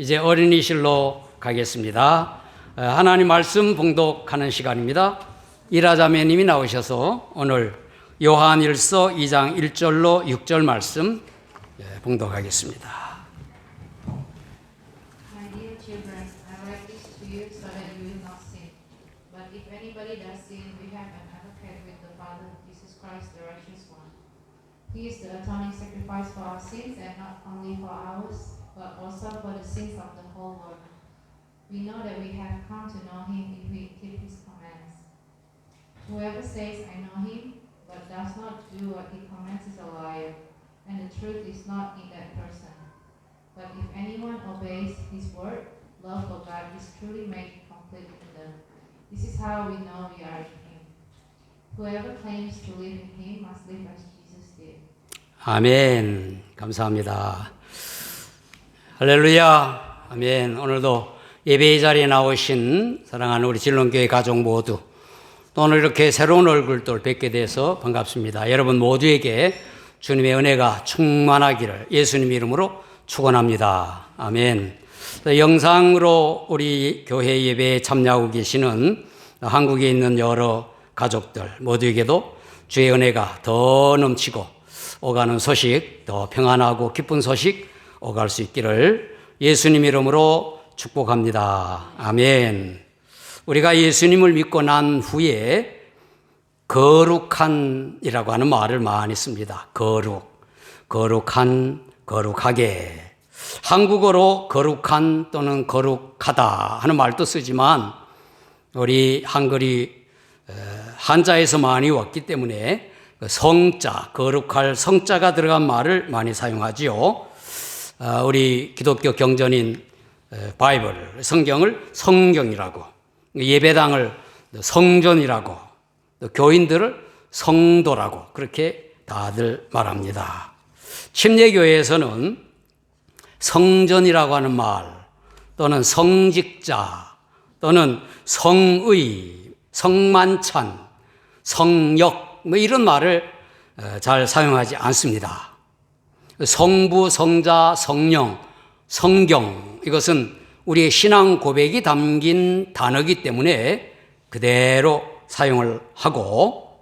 이제 어린이실로 가겠습니다. 하나님 말씀 봉독하는 시간입니다. 이라자매님이 나오셔서 오늘 요한일서 2장 1절로 6절 말씀 봉독하겠습니다. My dear children, I write this to you so that you will not sin. But if anybody does sin, we have an advocate with the Father, Jesus Christ, the righteous one. He is the atoning sacrifice for our sins, and not only for ours, but also for the sins of the whole world. We know that we have come to know him if we keep his commands. Whoever says, I know him, but does not do what he commands is a liar, and the truth is not in that person. But if anyone obeys his word, love for God is truly made complete in them. This is how we know we are in him. Whoever claims to live in him must live as Jesus did. 아멘. 감사합니다. 할렐루야. 아멘. 오늘도 예배의 자리에 나오신 사랑하는 우리 진롱교회 가족 모두, 또 오늘 이렇게 새로운 얼굴들 뵙게 돼서 반갑습니다. 여러분 모두에게 주님의 은혜가 충만하기를 예수님 이름으로 축원합니다. 아멘. 영상으로 우리 교회 예배에 참여하고 계시는 한국에 있는 여러 가족들 모두에게도 주의 은혜가 더 넘치고 오가는 소식, 더 평안하고 기쁜 소식 오갈 수 있기를 예수님 이름으로 축복합니다. 아멘. 우리가 예수님을 믿고 난 후에 거룩한이라고 하는 말을 많이 씁니다. 거룩한, 거룩하게. 한국어로 거룩한 또는 거룩하다 하는 말도 쓰지만 우리 한글이 한자에서 많이 왔기 때문에 성자, 거룩할 성자가 들어간 말을 많이 사용하지요. 우리 기독교 경전인 바이블, 성경을 성경이라고, 예배당을 성전이라고, 교인들을 성도라고 그렇게 다들 말합니다. 침례교회에서는 성전이라고 하는 말 또는 성직자 또는 성의, 성만찬, 성역 이런 말을 잘 사용하지 않습니다. 성부, 성자, 성령, 성경 이것은 우리의 신앙 고백이 담긴 단어이기 때문에 그대로 사용을 하고,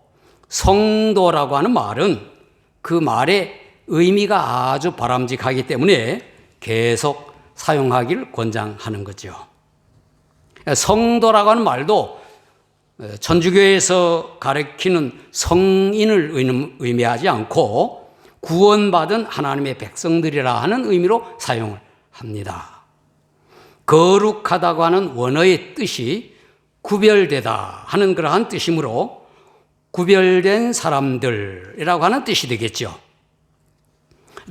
성도라고 하는 말은 그 말의 의미가 아주 바람직하기 때문에 계속 사용하기를 권장하는 거죠. 성도라고 하는 말도 천주교에서 가르치는 성인을 의미하지 않고 구원받은 하나님의 백성들이라 하는 의미로 사용을 합니다. 거룩하다고 하는 원어의 뜻이 구별되다 하는 그러한 뜻이므로 구별된 사람들이라고 하는 뜻이 되겠죠.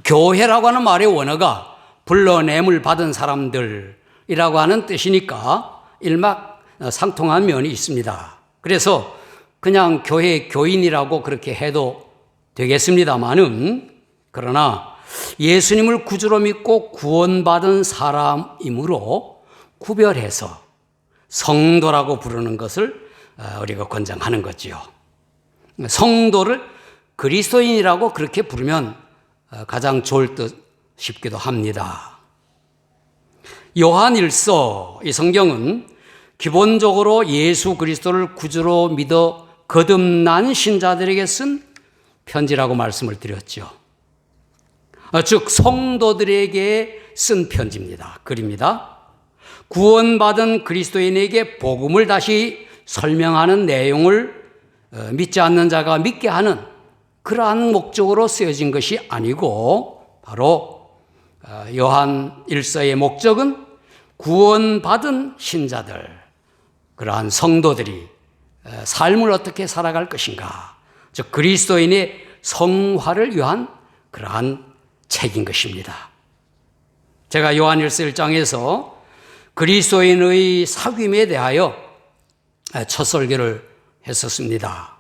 교회라고 하는 말의 원어가 불러냄을 받은 사람들이라고 하는 뜻이니까 일맥상통한 면이 있습니다. 그래서 그냥 교회 교인이라고 그렇게 해도 되겠습니다마는, 그러나 예수님을 구주로 믿고 구원받은 사람이므로 구별해서 성도라고 부르는 것을 우리가 권장하는 거지요. 성도를 그리스도인이라고 그렇게 부르면 가장 좋을 듯 싶기도 합니다. 요한일서, 이 성경은 기본적으로 예수 그리스도를 구주로 믿어 거듭난 신자들에게 쓴 편지라고 말씀을 드렸죠. 즉 성도들에게 쓴 편지입니다. 글입니다. 구원받은 그리스도인에게 복음을 다시 설명하는 내용을 믿지 않는 자가 믿게 하는 그러한 목적으로 쓰여진 것이 아니고, 바로 요한 1서의 목적은 구원받은 신자들, 그러한 성도들이 삶을 어떻게 살아갈 것인가, 즉 그리스도인의 성화를 위한 그러한 책인 것입니다. 제가 요한 1서 1장에서 그리스도인의 사귐에 대하여 첫 설교를 했었습니다.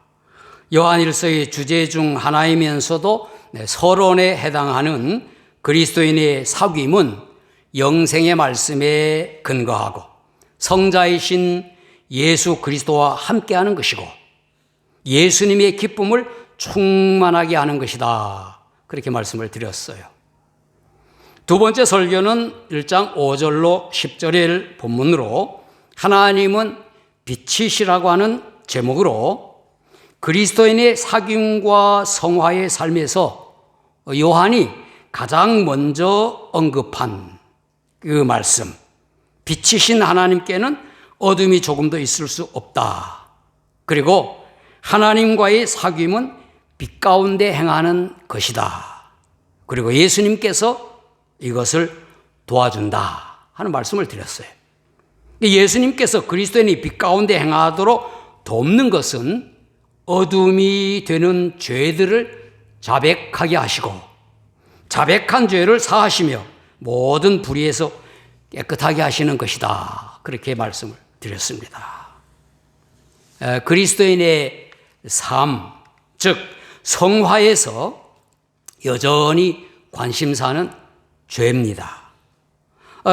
요한 1서의 주제 중 하나이면서도 서론에 해당하는 그리스도인의 사귐은 영생의 말씀에 근거하고 성자이신 예수 그리스도와 함께하는 것이고 예수님의 기쁨을 충만하게 하는 것이다, 그렇게 말씀을 드렸어요. 두 번째 설교는 1장 5절로 10절의 본문으로 하나님은 빛이시라고 하는 제목으로 그리스도인의 사귐과 성화의 삶에서 요한이 가장 먼저 언급한 그 말씀, 빛이신 하나님께는 어둠이 조금도 있을 수 없다. 그리고 하나님과의 사귐은 빛 가운데 행하는 것이다. 그리고 예수님께서 이것을 도와준다 하는 말씀을 드렸어요. 예수님께서 그리스도인이 빛 가운데 행하도록 돕는 것은 어둠이 되는 죄들을 자백하게 하시고 자백한 죄를 사하시며 모든 불의에서 깨끗하게 하시는 것이다. 그렇게 말씀을 드렸습니다. 그리스도인의 삶, 즉 성화에서 여전히 관심사는 죄입니다.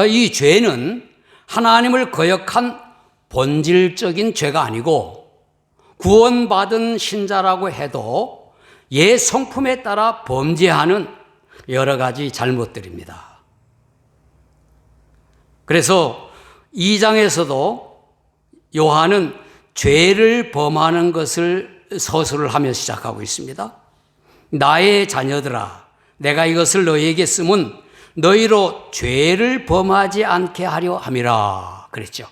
이 죄는 하나님을 거역한 본질적인 죄가 아니고 구원받은 신자라고 해도 옛 성품에 따라 범죄하는 여러 가지 잘못들입니다. 그래서 2장에서도 요한은 죄를 범하는 것을 서술을 하며 시작하고 있습니다. 나의 자녀들아, 내가 이것을 너희에게 쓰면 너희로 죄를 범하지 않게 하려 함이라 그랬죠.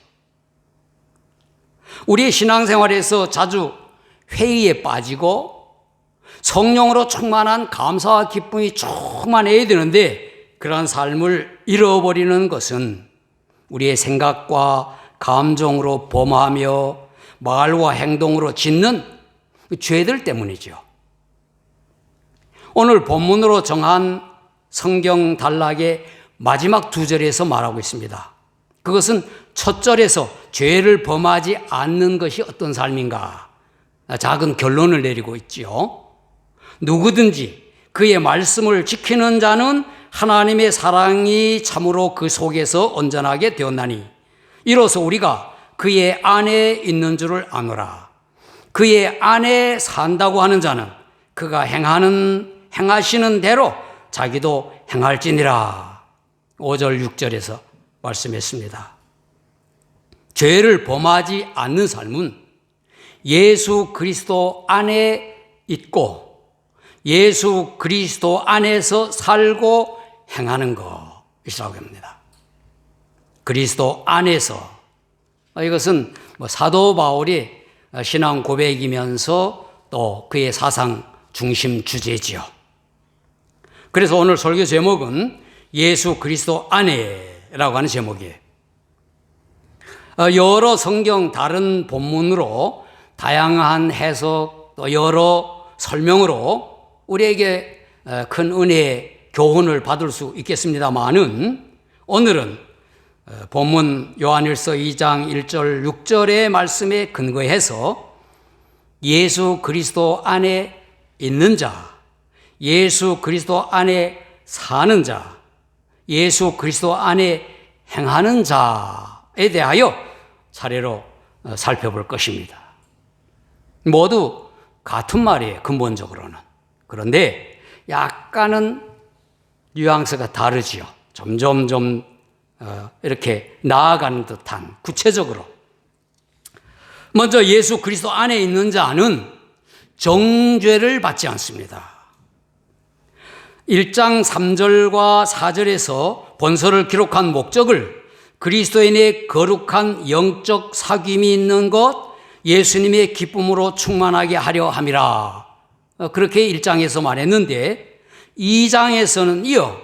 우리의 신앙생활에서 자주 회의에 빠지고 성령으로 충만한 감사와 기쁨이 충만해야 되는데 그러한 삶을 잃어버리는 것은 우리의 생각과 감정으로 범하며 말과 행동으로 짓는 죄들 때문이죠. 오늘 본문으로 정한 성경 단락의 마지막 2절에서 말하고 있습니다. 그것은 첫 절에서 죄를 범하지 않는 것이 어떤 삶인가 작은 결론을 내리고 있지요. 누구든지 그의 말씀을 지키는 자는 하나님의 사랑이 참으로 그 속에서 온전하게 되었나니 이로써 우리가 그의 안에 있는 줄을 아노라. 그의 안에 산다고 하는 자는 그가 행하시는 대로 자기도 행할지니라. 5절 6절에서 말씀했습니다. 죄를 범하지 않는 삶은 예수 그리스도 안에 있고 예수 그리스도 안에서 살고 행하는 것이라고 합니다. 그리스도 안에서, 이것은 사도 바울이 신앙 고백이면서 또 그의 사상 중심 주제지요. 그래서 오늘 설교 제목은 예수 그리스도 안에라고 하는 제목이에요. 여러 성경 다른 본문으로 다양한 해석 또 여러 설명으로 우리에게 큰 은혜의 교훈을 받을 수 있겠습니다만은 오늘은 본문 요한일서 2장 1절 6절의 말씀에 근거해서 예수 그리스도 안에 있는 자, 예수 그리스도 안에 사는 자, 예수 그리스도 안에 행하는 자에 대하여 차례로 살펴볼 것입니다. 모두 같은 말이에요, 근본적으로는. 그런데 약간은 뉘앙스가 다르지요. 점점 이렇게 나아가는 듯한 구체적으로. 먼저 예수 그리스도 안에 있는 자는 정죄를 받지 않습니다. 1장 3절과 4절에서 본서를 기록한 목적을 그리스도인의 거룩한 영적 사귐이 있는 것, 예수님의 기쁨으로 충만하게 하려 함이라. 그렇게 1장에서 말했는데 2장에서는 이어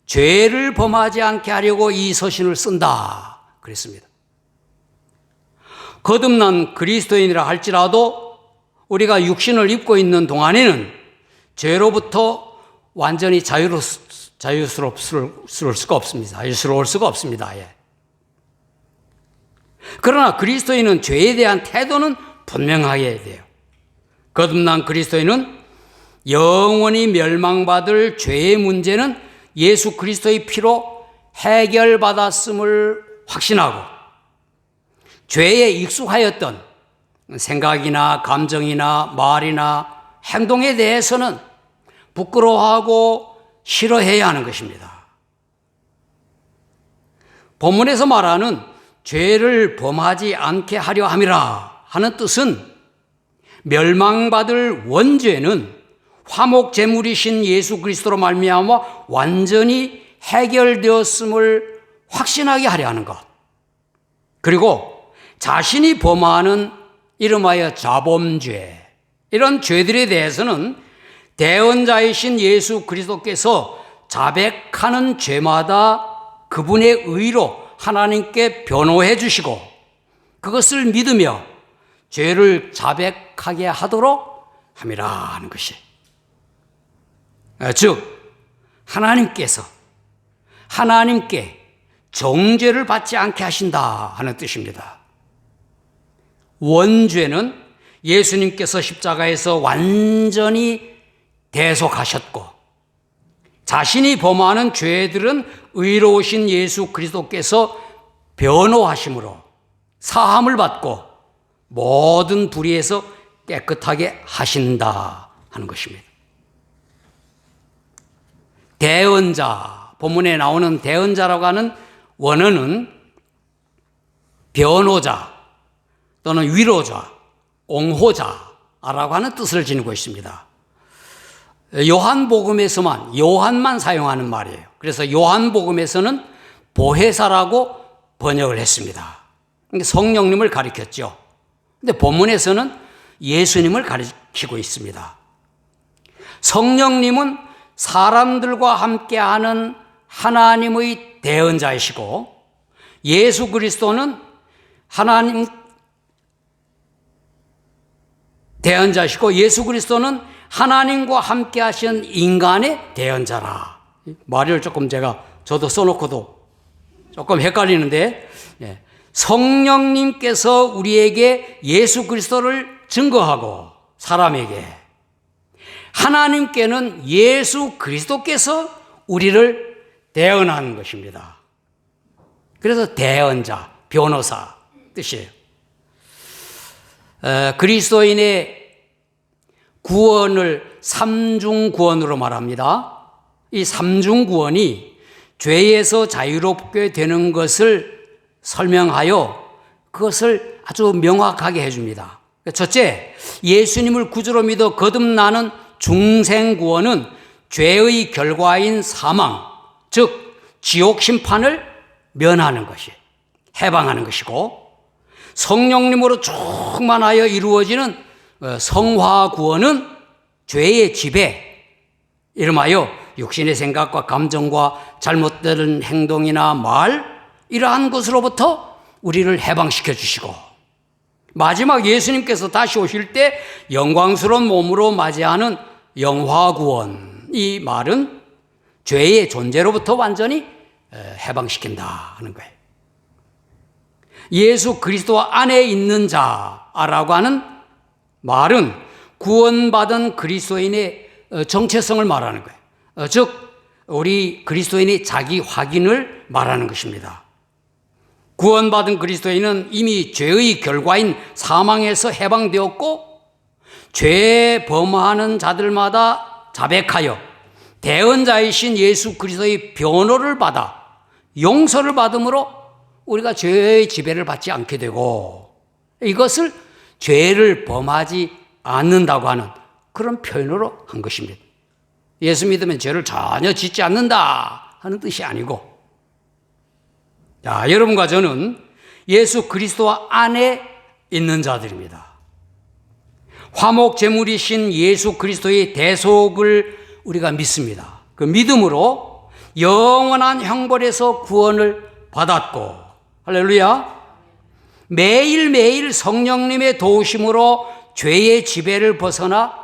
죄를 범하지 않게 하려고 이 서신을 쓴다 그랬습니다. 거듭난 그리스도인이라 할지라도 우리가 육신을 입고 있는 동안에는 죄로부터 완전히 자유스러울 수가 없습니다. 자유스러울 수가 없습니다. 예. 그러나 그리스도인은 죄에 대한 태도는 분명하게 돼요. 거듭난 그리스도인은 영원히 멸망받을 죄의 문제는 예수 그리스도의 피로 해결받았음을 확신하고 죄에 익숙하였던 생각이나 감정이나 말이나 행동에 대해서는 부끄러워하고 싫어해야 하는 것입니다. 본문에서 말하는 죄를 범하지 않게 하려 함이라 하는 뜻은 멸망받을 원죄는 화목 제물이신 예수 그리스도로 말미암아 완전히 해결되었음을 확신하게 하려 하는 것. 그리고 자신이 범하는 이름하여 자범죄, 이런 죄들에 대해서는 대언자이신 예수 그리스도께서 자백하는 죄마다 그분의 의로 하나님께 변호해 주시고 그것을 믿으며 죄를 자백하게 하도록 함이라 하는 것이. 즉 하나님께 정죄를 받지 않게 하신다 하는 뜻입니다. 원죄는 예수님께서 십자가에서 완전히 대속하셨고 자신이 범하는 죄들은 의로우신 예수 그리스도께서 변호하심으로 사함을 받고 모든 불의에서 깨끗하게 하신다 하는 것입니다. 대언자, 본문에 나오는 대언자라고 하는 원어는 변호자 또는 위로자, 옹호자라고 하는 뜻을 지니고 있습니다. 요한만 사용하는 말이에요. 그래서 요한복음에서는 보혜사라고 번역을 했습니다. 성령님을 가리켰죠. 근데 본문에서는 예수님을 가리키고 있습니다. 성령님은 사람들과 함께하는 하나님의 대언자이시고 예수 그리스도는 하나님 대언자시고 예수 그리스도는 하나님과 함께 하신 인간의 대언자라. 말을 조금 저도 써놓고도 조금 헷갈리는데, 성령님께서 우리에게 예수 그리스도를 증거하고 사람에게, 하나님께는 예수 그리스도께서 우리를 대언하는 것입니다. 그래서 대언자, 변호사 뜻이에요. 그리스도인의 구원을 삼중구원으로 말합니다. 이 삼중구원이 죄에서 자유롭게 되는 것을 설명하여 그것을 아주 명확하게 해줍니다. 첫째, 예수님을 구주로 믿어 거듭나는 중생구원은 죄의 결과인 사망, 즉 지옥 심판을 면하는 것이, 해방하는 것이고, 성령님으로 충만하여 이루어지는 성화구원은 죄의 지배, 이름하여 육신의 생각과 감정과 잘못된 행동이나 말, 이러한 것으로부터 우리를 해방시켜 주시고, 마지막 예수님께서 다시 오실 때 영광스러운 몸으로 맞이하는 영화구원, 이 말은 죄의 존재로부터 완전히 해방시킨다 하는 거예요. 예수 그리스도 안에 있는 자라고 하는 말은 구원받은 그리스도인의 정체성을 말하는 거예요. 즉 우리 그리스도인이 자기 확인을 말하는 것입니다. 구원받은 그리스도인은 이미 죄의 결과인 사망에서 해방되었고, 죄 범하는 자들마다 자백하여 대언자이신 예수 그리스도의 변호를 받아 용서를 받음으로 우리가 죄의 지배를 받지 않게 되고, 이것을 죄를 범하지 않는다고 하는 그런 표현으로 한 것입니다. 예수 믿으면 죄를 전혀 짓지 않는다 하는 뜻이 아니고, 자, 여러분과 저는 예수 그리스도 안에 있는 자들입니다. 화목 제물이신 예수 그리스도의 대속을 우리가 믿습니다. 그 믿음으로 영원한 형벌에서 구원을 받았고, 할렐루야, 매일매일 성령님의 도우심으로 죄의 지배를 벗어나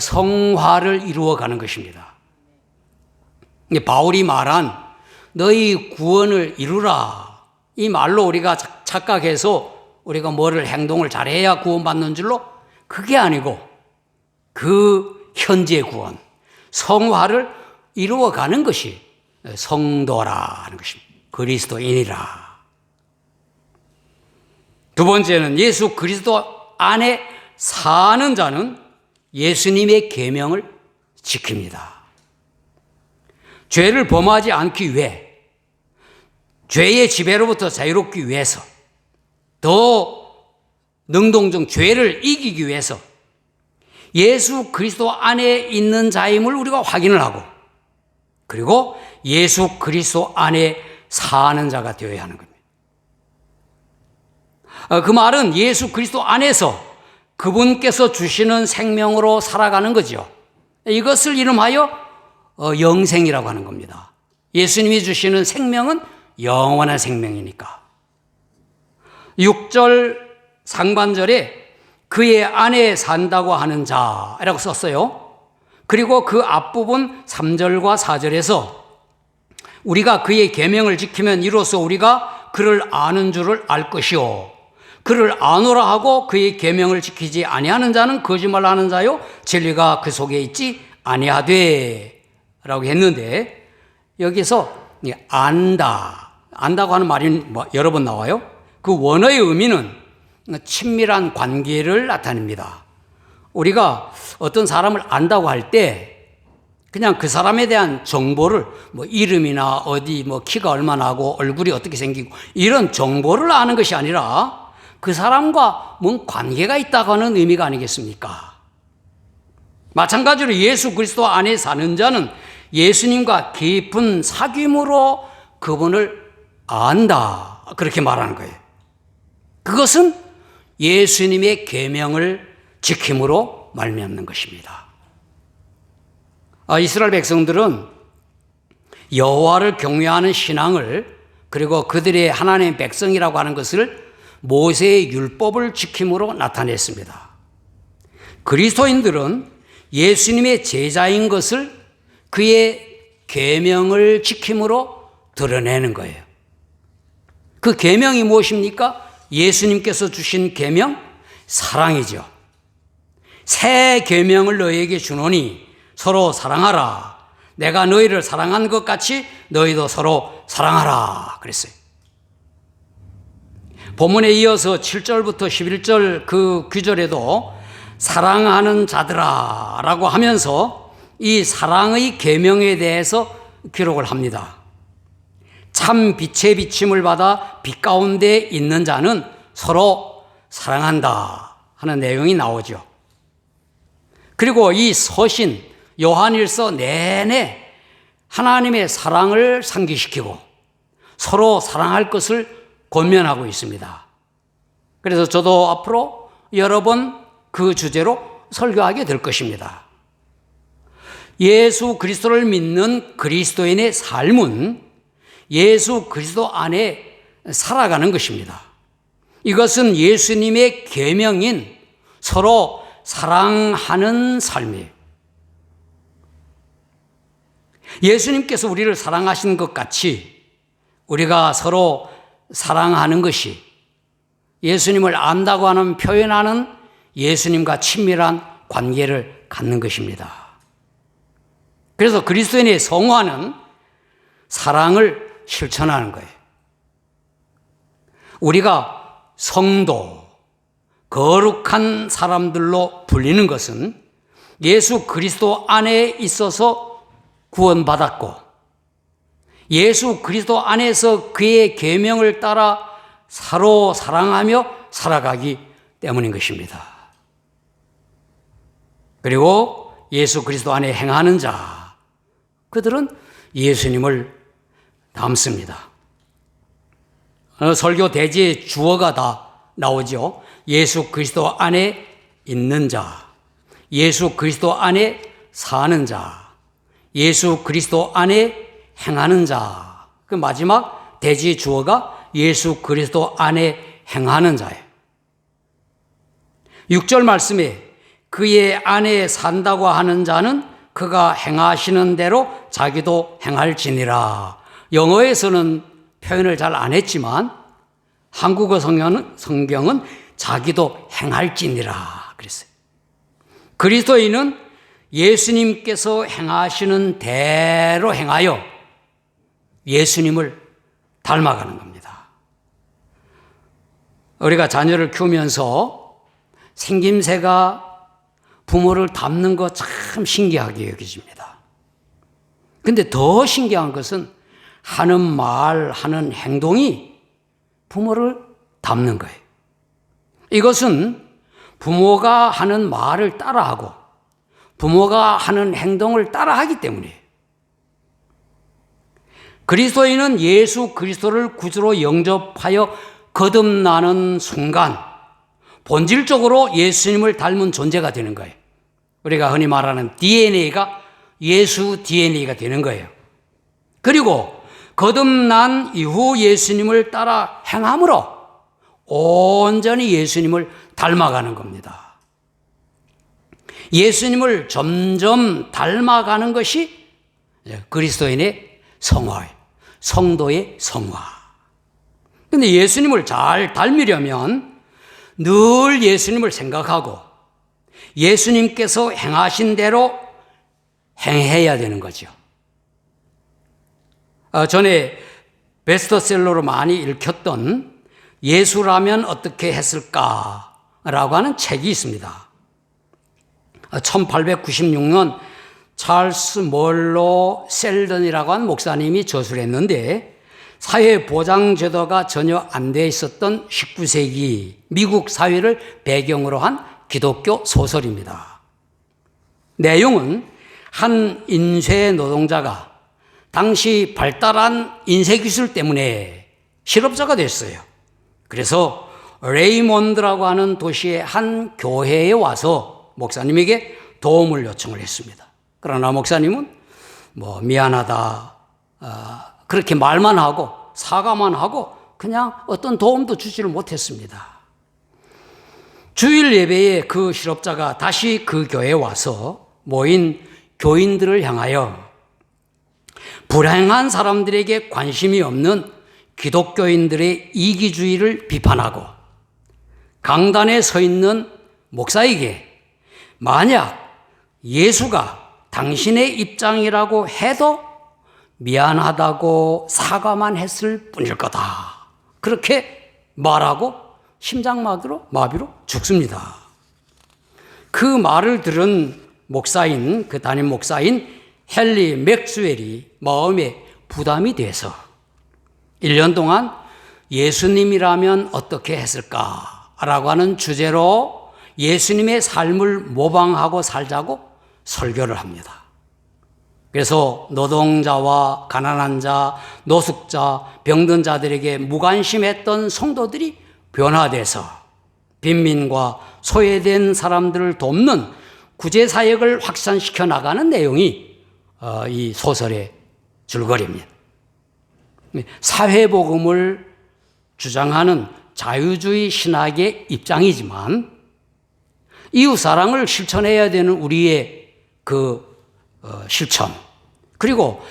성화를 이루어가는 것입니다. 바울이 말한 너희 구원을 이루라, 이 말로 우리가 착각해서 우리가 뭐를 행동을 잘해야 구원받는 줄로, 그게 아니고 그 현재 구원, 성화를 이루어가는 것이 성도라는 것입니다. 그리스도인이라. 두 번째는 예수 그리스도 안에 사는 자는 예수님의 계명을 지킵니다. 죄를 범하지 않기 위해 죄의 지배로부터 자유롭기 위해서, 더 능동적 죄를 이기기 위해서 예수 그리스도 안에 있는 자임을 우리가 확인을 하고, 그리고 예수 그리스도 안에 사는 자가 되어야 하는 겁니다. 그 말은 예수 그리스도 안에서 그분께서 주시는 생명으로 살아가는 거죠. 이것을 이름하여 영생이라고 하는 겁니다. 예수님이 주시는 생명은 영원한 생명이니까. 6절 상반절에 그의 안에 산다고 하는 자라고 썼어요. 그리고 그 앞부분 3절과 4절에서 우리가 그의 계명을 지키면 이로써 우리가 그를 아는 줄을 알 것이요, 그를 아노라 하고 그의 계명을 지키지 아니하는 자는 거짓말하는 자요 진리가 그 속에 있지 아니하되 라고 했는데, 여기서 안다고 하는 말이 여러 번 나와요. 그 원어의 의미는 친밀한 관계를 나타냅니다. 우리가 어떤 사람을 안다고 할 때 그냥 그 사람에 대한 정보를 이름이나 어디 키가 얼마나 하고 얼굴이 어떻게 생기고 이런 정보를 아는 것이 아니라 그 사람과 뭔 관계가 있다고 하는 의미가 아니겠습니까? 마찬가지로 예수 그리스도 안에 사는 자는 예수님과 깊은 사귐으로 그분을 안다, 그렇게 말하는 거예요. 그것은 예수님의 계명을 지킴으로 말미암는 것입니다. 이스라엘 백성들은 여호와를 경외하는 신앙을, 그리고 그들의 하나님의 백성이라고 하는 것을 모세의 율법을 지킴으로 나타냈습니다. 그리스도인들은 예수님의 제자인 것을 그의 계명을 지킴으로 드러내는 거예요. 그 계명이 무엇입니까? 예수님께서 주신 계명, 사랑이죠. 새 계명을 너희에게 주노니 서로 사랑하라. 내가 너희를 사랑한 것 같이 너희도 서로 사랑하라 그랬어요. 본문에 이어서 7절부터 11절 그 구절에도 사랑하는 자들아 라고 하면서 이 사랑의 계명에 대해서 기록을 합니다. 참 빛의 비침을 받아 빛 가운데 있는 자는 서로 사랑한다 하는 내용이 나오죠. 그리고 이 서신 요한일서 내내 하나님의 사랑을 상기시키고 서로 사랑할 것을 권면하고 있습니다. 그래서 저도 앞으로 여러 번 그 주제로 설교하게 될 것입니다. 예수 그리스도를 믿는 그리스도인의 삶은 예수 그리스도 안에 살아가는 것입니다. 이것은 예수님의 계명인 서로 사랑하는 삶이에요. 예수님께서 우리를 사랑하신 것 같이 우리가 서로 사랑하는 것이 예수님을 안다고 하는 표현하는 예수님과 친밀한 관계를 갖는 것입니다. 그래서 그리스도인의 성화는 사랑을 실천하는 거예요. 우리가 성도, 거룩한 사람들로 불리는 것은 예수 그리스도 안에 있어서 구원받았고 예수 그리스도 안에서 그의 계명을 따라 서로 사랑하며 살아가기 때문인 것입니다. 그리고 예수 그리스도 안에 행하는 자, 그들은 예수님을 닮습니다. 설교 대지의 주어가 다 나오죠. 예수 그리스도 안에 있는 자, 예수 그리스도 안에 사는 자, 예수 그리스도 안에 행하는 자. 그 마지막 대지 주어가 예수 그리스도 안에 행하는 자예요. 6절 말씀에 그의 안에 산다고 하는 자는 그가 행하시는 대로 자기도 행할지니라. 영어에서는 표현을 잘 안 했지만 한국어 성경은 자기도 행할지니라 그랬어요. 그리스도인은 예수님께서 행하시는 대로 행하여 예수님을 닮아가는 겁니다. 우리가 자녀를 키우면서 생김새가 부모를 닮는 거 참 신기하게 여겨집니다. 근데 더 신기한 것은 하는 말, 하는 행동이 부모를 닮는 거예요. 이것은 부모가 하는 말을 따라하고 부모가 하는 행동을 따라하기 때문이에요. 그리스도인은 예수 그리스도를 구주로 영접하여 거듭나는 순간 본질적으로 예수님을 닮은 존재가 되는 거예요. 우리가 흔히 말하는 DNA가 예수 DNA가 되는 거예요. 그리고 거듭난 이후 예수님을 따라 행함으로 온전히 예수님을 닮아가는 겁니다. 예수님을 점점 닮아가는 것이 그리스도인의 성화예요. 성도의 성화. 그런데 예수님을 잘 닮으려면 늘 예수님을 생각하고 예수님께서 행하신 대로 행해야 되는 거죠. 전에 베스트셀러로 많이 읽혔던 예수라면 어떻게 했을까라고 하는 책이 있습니다. 1896년 찰스 멀로 셀던이라고 하는 목사님이 저술을 했는데 사회보장제도가 전혀 안 돼 있었던 19세기 미국 사회를 배경으로 한 기독교 소설입니다. 내용은 한 인쇄 노동자가 당시 발달한 인쇄기술 때문에 실업자가 됐어요. 그래서 레이몬드라고 하는 도시의 한 교회에 와서 목사님에게 도움을 요청을 했습니다. 그러나 목사님은 미안하다 그렇게 말만 하고 사과만 하고 그냥 어떤 도움도 주지를 못했습니다. 주일 예배에 그 실업자가 다시 그 교회에 와서 모인 교인들을 향하여 불행한 사람들에게 관심이 없는 기독교인들의 이기주의를 비판하고 강단에 서 있는 목사에게 만약 예수가 당신의 입장이라고 해도 미안하다고 사과만 했을 뿐일 거다. 그렇게 말하고 심장마비로 죽습니다. 그 말을 들은 목사인, 그 담임 목사인 헨리 맥스웰이 마음에 부담이 돼서 1년 동안 예수님이라면 어떻게 했을까라고 하는 주제로 예수님의 삶을 모방하고 살자고 설교를 합니다. 그래서 노동자와 가난한 자, 노숙자, 병든 자들에게 무관심했던 성도들이 변화돼서 빈민과 소외된 사람들을 돕는 구제사역을 확산시켜 나가는 내용이 이 소설의 줄거리입니다. 사회복음을 주장하는 자유주의 신학의 입장이지만 이웃사랑을 실천해야 되는 우리의 그 실천 그리고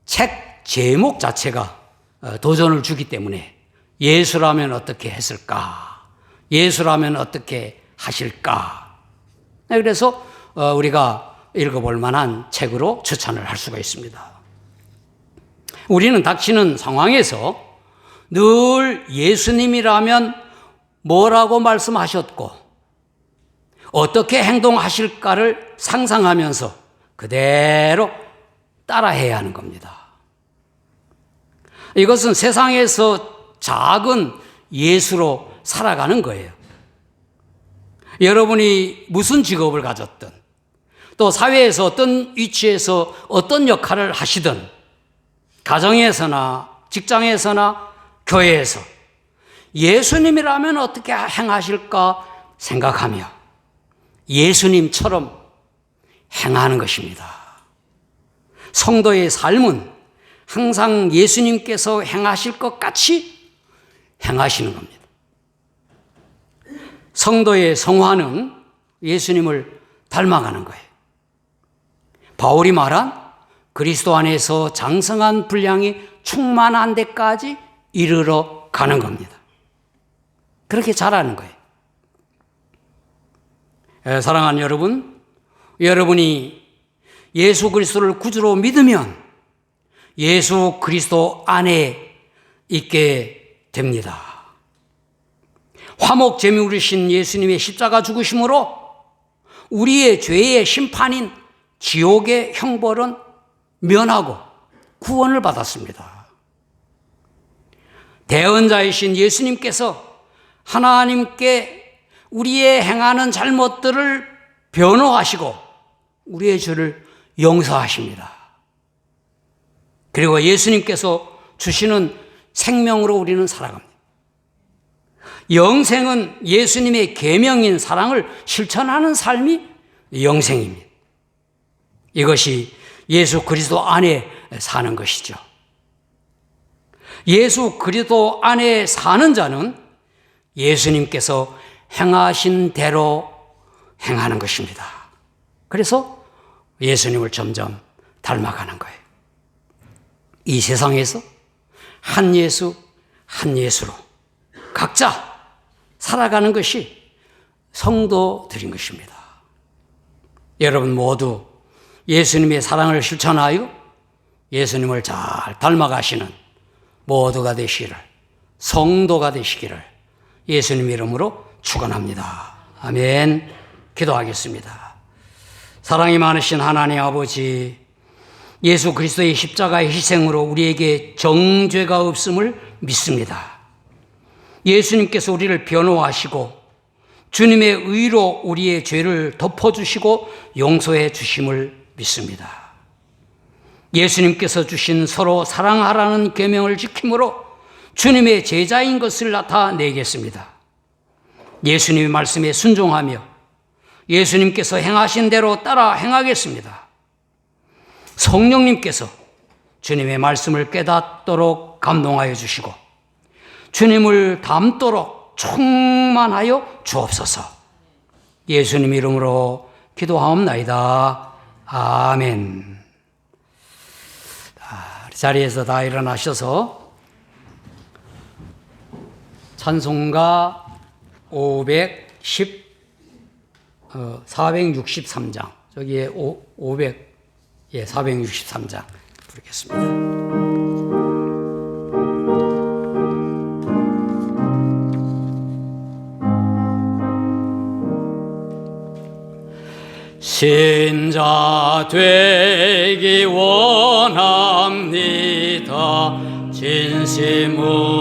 책 제목 자체가 도전을 주기 때문에 예수라면 어떻게 했을까? 예수라면 어떻게 하실까? 그래서 우리가 읽어볼 만한 책으로 추천을 할 수가 있습니다. 우리는 닥치는 상황에서 늘 예수님이라면 뭐라고 말씀하셨고 어떻게 행동하실까를 상상하면서 그대로 따라해야 하는 겁니다. 이것은 세상에서 작은 예수로 살아가는 거예요. 여러분이 무슨 직업을 가졌든 또 사회에서 어떤 위치에서 어떤 역할을 하시든 가정에서나 직장에서나 교회에서 예수님이라면 어떻게 행하실까 생각하며 예수님처럼 행하는 것입니다. 성도의 삶은 항상 예수님께서 행하실 것 같이 행하시는 겁니다. 성도의 성화는 예수님을 닮아가는 거예요. 바울이 말한 그리스도 안에서 장성한 분량이 충만한 데까지 이르러 가는 겁니다. 그렇게 자라는 거예요. 사랑하는 여러분, 여러분이 예수 그리스도를 구주로 믿으면 예수 그리스도 안에 있게 됩니다. 화목 제물이신 예수님의 십자가 죽으심으로 우리의 죄의 심판인 지옥의 형벌은 면하고 구원을 받았습니다. 대언자이신 예수님께서 하나님께 우리의 행하는 잘못들을 변호하시고 우리의 죄를 용서하십니다. 그리고 예수님께서 주시는 생명으로 우리는 살아갑니다. 영생은 예수님의 계명인 사랑을 실천하는 삶이 영생입니다. 이것이 예수 그리스도 안에 사는 것이죠. 예수 그리스도 안에 사는 자는 예수님께서 행하신 대로 행하는 것입니다. 그래서 예수님을 점점 닮아가는 거예요. 이 세상에서 한 예수, 한 예수로 각자 살아가는 것이 성도들인 것입니다. 여러분 모두 예수님의 사랑을 실천하여 예수님을 잘 닮아가시는 모두가 되시기를, 성도가 되시기를 예수님 이름으로 축원합니다. 아멘. 기도하겠습니다. 사랑이 많으신 하나님 아버지, 예수 그리스도의 십자가의 희생으로 우리에게 정죄가 없음을 믿습니다. 예수님께서 우리를 변호하시고 주님의 의로 우리의 죄를 덮어주시고 용서해 주심을 믿습니다. 예수님께서 주신 서로 사랑하라는 계명을 지킴으로 주님의 제자인 것을 나타내겠습니다. 예수님의 말씀에 순종하며 예수님께서 행하신 대로 따라 행하겠습니다. 성령님께서 주님의 말씀을 깨닫도록 감동하여 주시고 주님을 닮도록 충만하여 주옵소서. 예수님 이름으로 기도하옵나이다. 아멘. 자리에서 다 일어나셔서 찬송가 463장, 저기에 463장 부르겠습니다. 신자 되기 원합니다. 진심으로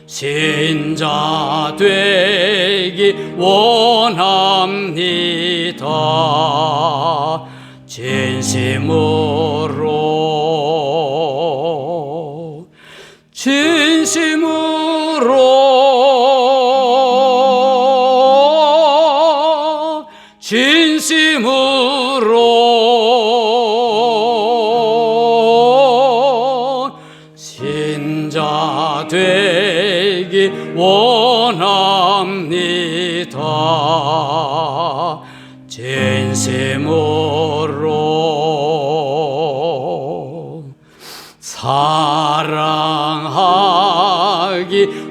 신자 되기 원합니다. 진심으로 신자 되기 원합니다. 진심으로 사랑하기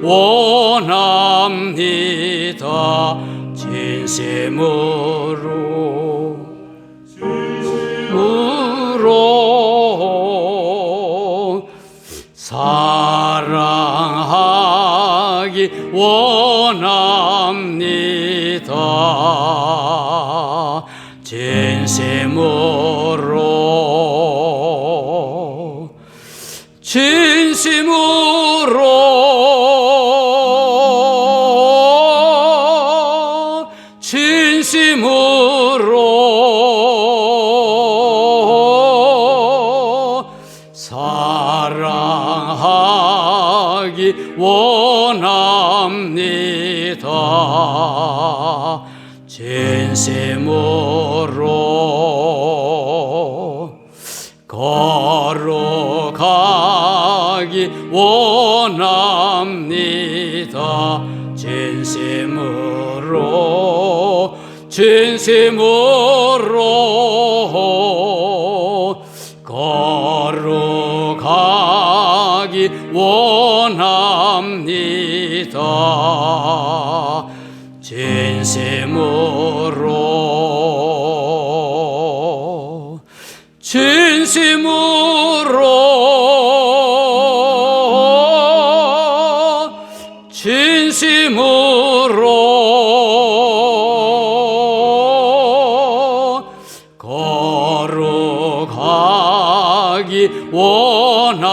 원합니다. 진심으로 사랑하기 원합니다. 진심으로 사랑하기 원합니다. 진심으로 거룩하기 원합니다. 진심으로 거룩하기 원합니다. 진심으로 거룩 가기 원합니다.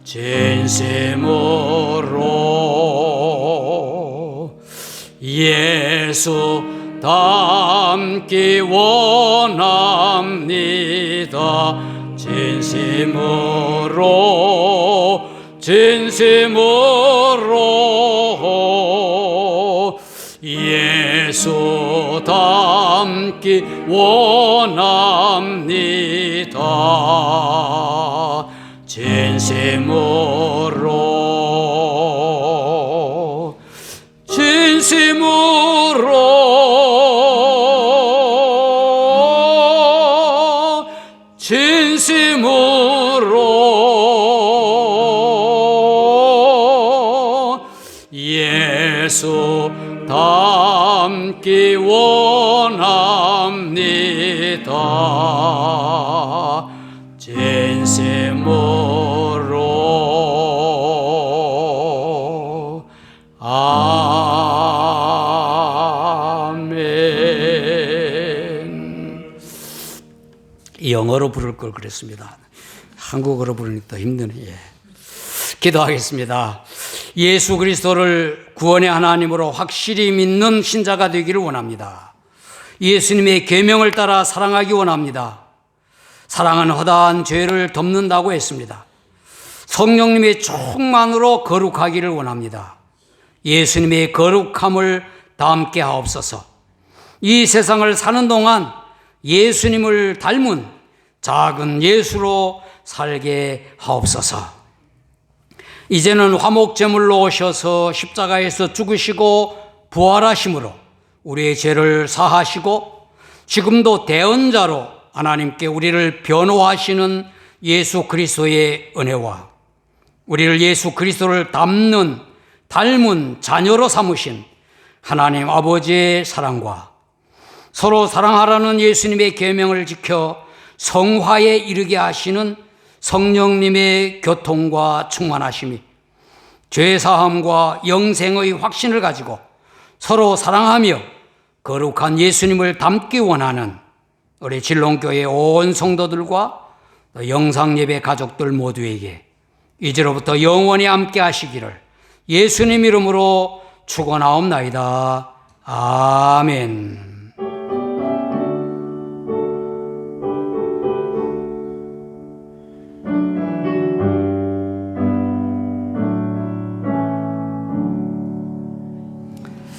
진심으로 예수 닮기 원합니다. 진심으로 예수 닮기 원합니다. 진심으로 예수 닮기 원합니다. 진심으로 아멘. 영어로 부를 걸 그랬습니다. 한국어로 부르니까 더 힘드네. 기도하겠습니다. 예수 그리스도를 구원의 하나님으로 확실히 믿는 신자가 되기를 원합니다. 예수님의 계명을 따라 사랑하기 원합니다. 사랑은 허다한 죄를 덮는다고 했습니다. 성령님의 충만으로 거룩하기를 원합니다. 예수님의 거룩함을 닮게 하옵소서. 이 세상을 사는 동안 예수님을 닮은 작은 예수로 살게 하옵소서. 이제는 화목제물로 오셔서 십자가에서 죽으시고 부활하심으로 우리의 죄를 사하시고 지금도 대언자로 하나님께 우리를 변호하시는 예수 그리스도의 은혜와 우리를 예수 그리스도를 닮은 자녀로 삼으신 하나님 아버지의 사랑과 서로 사랑하라는 예수님의 계명을 지켜 성화에 이르게 하시는 성령님의 교통과 충만하심이 죄사함과 영생의 확신을 가지고 서로 사랑하며 거룩한 예수님을 닮기 원하는 우리 진롱교회 온 성도들과 영상예배 가족들 모두에게 이제로부터 영원히 함께 하시기를 예수님 이름으로 축원하옵나이다. 아멘.